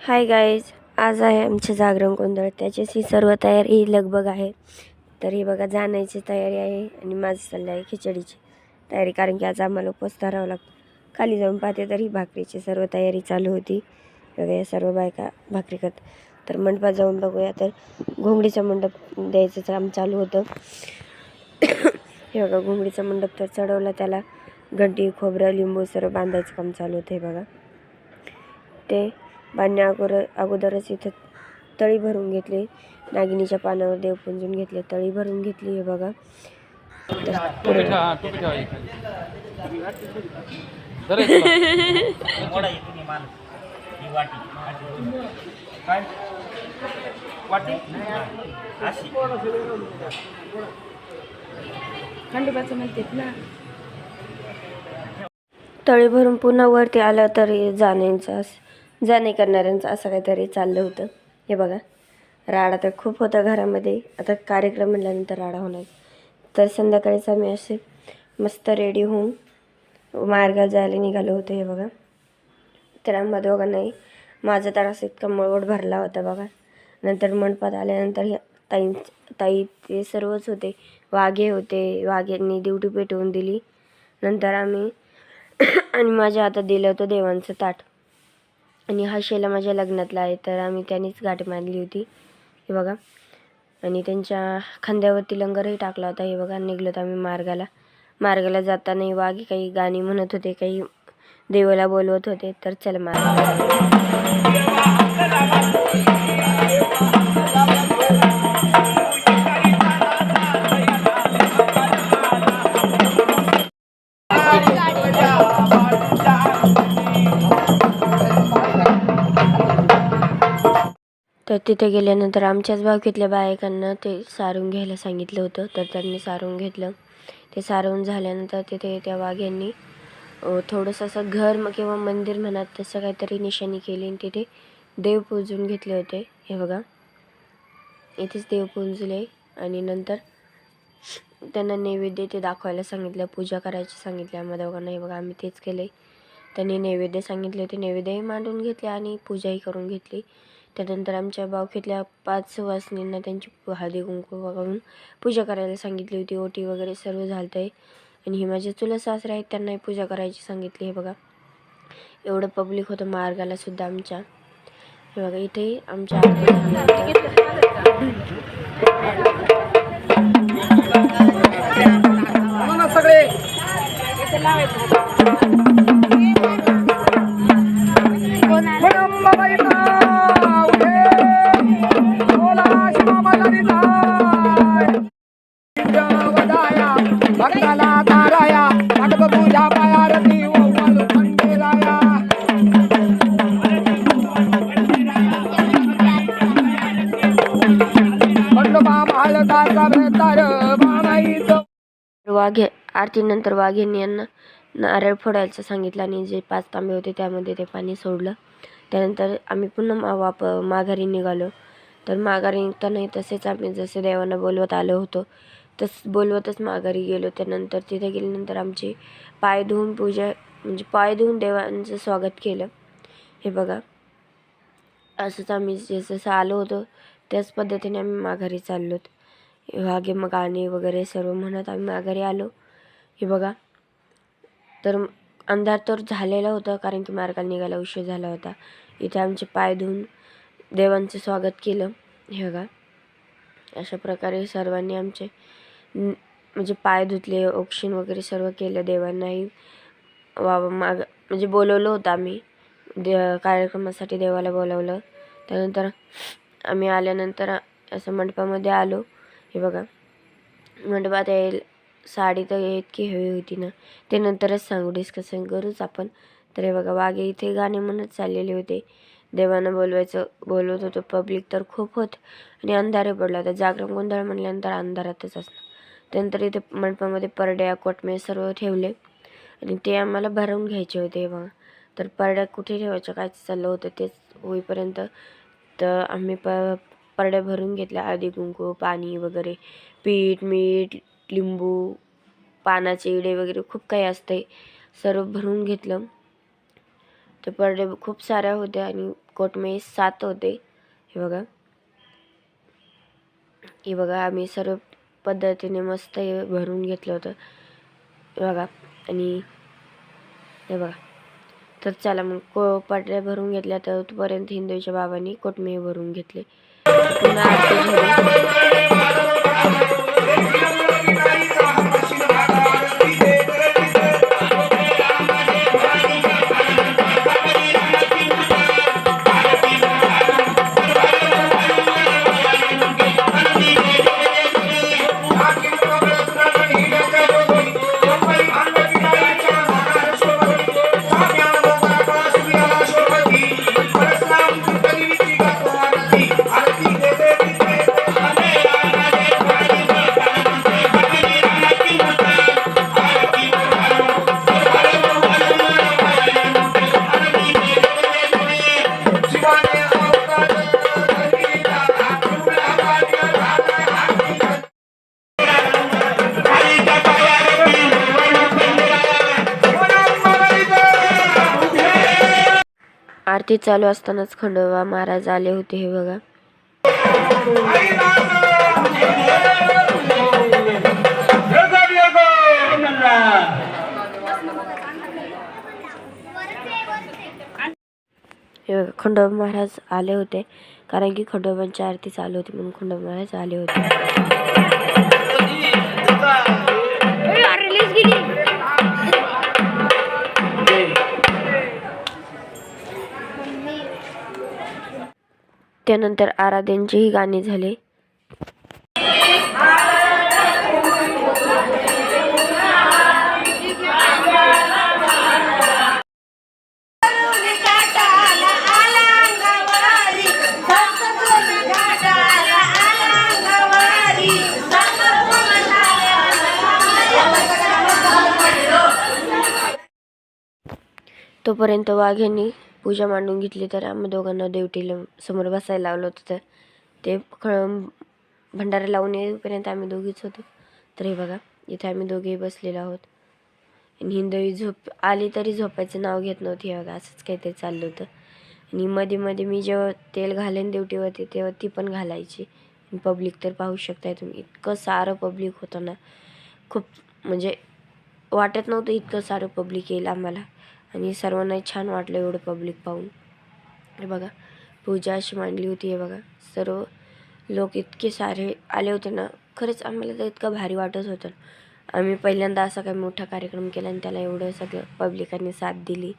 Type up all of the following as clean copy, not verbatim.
Hi guys, आज आहे आमचे जागरण गोंधळ. त्याच्याशी सर्व तयारी लगबग आहे. तर ही बघा जाण्याची तयारी आहे आणि माझं चाललं आहे खिचडीची तयारी, कारण की आज आम्हाला उपवास धरावा लागतो. खाली जाऊन पाहते तर ही भाकरीची सर्व तयारी चालू होती. बघा या सर्व बायका भाकरी करत. तर मंडपात जाऊन बघूया. तर घोंगडीचा मंडप द्यायचं काम चालू होतं. हे बघा घोंगडीचा मंडप तर चढवला, त्याला घंटी खोबरं लिंबू सर्व बांधायचं काम चालू होतं. हे बघा ते बांधण्या अगोदरच इथं तळी भरून घेतली. नागिनीच्या पानावर देव पुंजून घेतले, तळी भरून घेतली. हे बघा तळी भरून पुन्हा वरती आलं तरी जाणे करणाऱ्यांचं असं काहीतरी चाललं होतं. हे बघा राडा तर खूप होता घरामध्ये. आता कार्यक्रम म्हटल्यानंतर राडा होणार. तर संध्याकाळीच आम्ही असे मस्त रेडी होऊन मार्गात जायला निघालो होतो. हे बघा तर आम्हा दोघांनाही माझा तर असं इतका मळवट भरला होता बघा. नंतर मंडपात आल्यानंतर ताई ते सर्वच होते. वाघे होते, वाघ्यांनी ड्युटी पेटवून दिली. नंतर आम्ही आणि माझ्या हातात दिलं होतं देवांचं ताट. आणि हा शेला माझ्या लग्नातला आहे, तर आम्ही त्यांनीच गाठ मारली होती. हे बघा आणि त्यांच्या खांद्यावरती लंगरही टाकला होता. हे बघा निघलो तर आम्ही मार्गाला जाताना वाघे काही गाणी म्हणत होते, काही देवाला बोलवत होते. तर चला मार्गाला तर तिथे गेल्यानंतर आमच्याच भावकीतल्या बायकांना ते सारून घ्यायला सांगितलं होतं. तर त्यांनी सारून घेतलं. ते सारून झाल्यानंतर तिथे त्या वाघ्यांनी थोडंसं असं घर किंवा मंदिर म्हणा तसं काहीतरी निशाणी केली आणि तिथे देव पूजून घेतले होते. हे बघा इथेच देव पूजले आणि नंतर त्यांना नैवेद्य ते दाखवायला सांगितलं, पूजा करायची सांगितली आम्हा दोघांना. हे बघा आम्ही तेच केले. त्यांनी नैवेद्य सांगितले होते, नैवेद्यही मांडून घेतले आणि पूजाही करून घेतली. त्यानंतर आमच्या बावखीतल्या 5 सुवासिनींना त्यांची हळदी कुंकू करून पूजा करायला सांगितली होती. ओटी वगैरे सर्व झालं आहे. आणि हे माझे चुलत सासरे आहेत, त्यांनाही पूजा करायची सांगितली. हे बघा एवढं पब्लिक होतं मार्गाला सुद्धा आमच्या. हे बघा इथेही आमच्या सगळे आरतीनंतर वाघेंनी यांना नारळ फोडायचं सांगितलं आणि जे 5 तांबे होते त्यामध्ये ते पाणी सोडलं. त्यानंतर आम्ही पुन्हा माघारी निघालो. तर माघारी निघतानाही तसेच आम्ही जसे देवांना बोलवत आलो होतो तसं बोलवतच माघारी गेलो. त्यानंतर तिथे गेल्यानंतर आमचे पाय धुवून देवांचं स्वागत केलं. हे बघा असंच आम्ही जसं आलो होतो त्याच पद्धतीने आम्ही माघारी चाललोत. वाघे मग गाणे वगैरे सर्व म्हणत आम्ही माघारी आलो. हे बघा तर अंधार तर झालेला होता, कारण की मार्गाला निघायला उशीर झाला होता. इथे आमचे पाय धुवून देवांचं स्वागत केलं. हे बघा अशा प्रकारे सर्वांनी आमचे पाय धुतले, औक्षण वगैरे सर्व केलं. देवांनाही बोलवलं होतं आम्ही कार्यक्रमासाठी, देवाला बोलवलं. त्यानंतर आम्ही आल्यानंतर असं मंडपामध्ये आलो. हे बघा मंडपात साडी तर इतकी हवी होती ना, ते नंतरच सांगू, डिस्कशन करूच आपण. तर हे बघा वाघे इथे गाणे म्हणत चाललेले होते, देवांना बोलवत होतो. पब्लिक तर खूप होत आणि अंधारे पडला होता. जागरण गोंधळ म्हटल्यानंतर अंधारातच असणं. त्यानंतर इथे मंडपामध्ये परड्या कोटमे सर्व ठेवले आणि ते आम्हाला भरवून घ्यायचे होते. हे बघा तर परड्या कुठे ठेवायचं काय चाललं होतं तेच होईपर्यंत तर आम्ही परड्या भरून घेतल्या. हळदी कुंकू, पाणी वगैरे, पीठ, मीठ, लिंबू, पानाचे इडे वगैरे खूप काही असते, सर्व भरून घेतलं. ते पडदे खूप साऱ्या होत्या आणि कोटमे 7 होते. हे बघा आम्ही सर्व पद्धतीने मस्त हे भरून घेतलं होतं हे बघा. आणि हे बघा, तर चला मग पडद्या भरून घेतल्या तर तोपर्यंत हिंदूच्या बाबांनी कोटमे भरून घेतले. पुन्हा आरती झाली. आरती चालू असतानाच खंडोबा महाराज आले होते. हे बघा, खंडोबा महाराज आले होते कारण की खंडोबांची आरती चालू होती म्हणून खंडोबा महाराज आले होते. त्यानंतर आराध्यांचीही गाणी झाले. तोपर्यंत वाघ्यांनी पूजा मांडून घेतली तर आम्ही दोघांना देवटीला समोर बसायला लावलं होतं. तर ते भंडारा लावून येईपर्यंत आम्ही दोघीच होतो. तर हे बघा, इथे आम्ही दोघेही बसलेलो आहोत. आणि हिंदवी झोप आली तरी झोपायचं नाव घेत नव्हती. हे बघा, असंच काहीतरी चाललं होतं. आणि मध्ये मध्ये मी जेव्हा तेल घालेन देवटीवरती तेव्हा ती पण घालायची. आणि पब्लिक तर पाहू शकताय तुम्ही, इतकं सारं पब्लिक होतं ना, खूप म्हणजे वाटत नव्हतं इतकं सारं पब्लिक येईल आम्हाला. आणि सर्वांना छान वाटलं एवढं पब्लिक पाहून. हे बघा, पूजा अशी मांडली होती. हे बघा, सर्व लोक इतके सारे आले होते ना, खरंच आम्हाला तर इतकं भारी वाटत होतं. आम्ही पहिल्यांदा असा काही मोठा कार्यक्रम केला आणि त्याला एवढं सगळं पब्लिकांनी साथ दिली.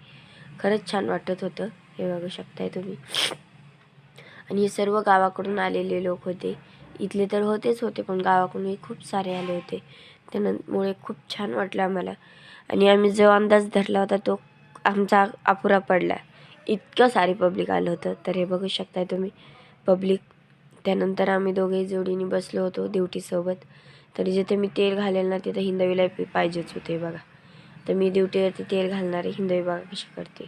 खरंच छान वाटत होतं. हे बघू शकताय तुम्ही. आणि हे सर्व गावाकडून आलेले लोक होते. इथले तर होते पण गावाकडूनही खूप सारे आले होते. त्यामुळे खूप छान वाटलं आम्हाला. आणि आम्ही जो अंदाज धरला होता तो आमचा अपुरा पडला, इतकं सारे पब्लिक आलं होतं. तर हे बघू शकताय तुम्ही पब्लिक. त्यानंतर आम्ही दोघेही जोडीने बसलो होतो ड्युटीसोबत. तर जिथे मी तेल घालेल ना तिथे हिंदवीला पाहिजेच होते. बघा, तर मी ड्युटीवरती तेल घालणारे. हिंदवी बघा कशी करते.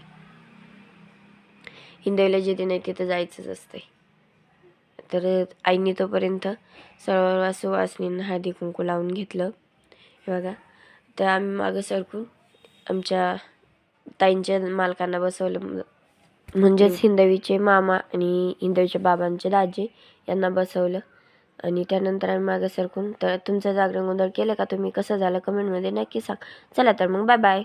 हिंदवीला जिथे नाही तिथं जायचंच असते. तर आईने तोपर्यंत सर्व सुवासिनींना हळदी कुंकू लावून घेतलं. हे बघा, तर आम्ही मागं सरकून आमच्या ताईंच्या मालकांना बसवलं, म्हणजेच हिंदवीचे मामा आणि हिंदवीच्या बाबांचे दाजी यांना बसवलं. आणि त्यानंतर आम्ही मागं सरकून, तर तुमचं जागरण गोंधळ केलं का तुम्ही, कसं झालं कमेंटमध्ये नक्की सांग. चला तर मग बाय बाय.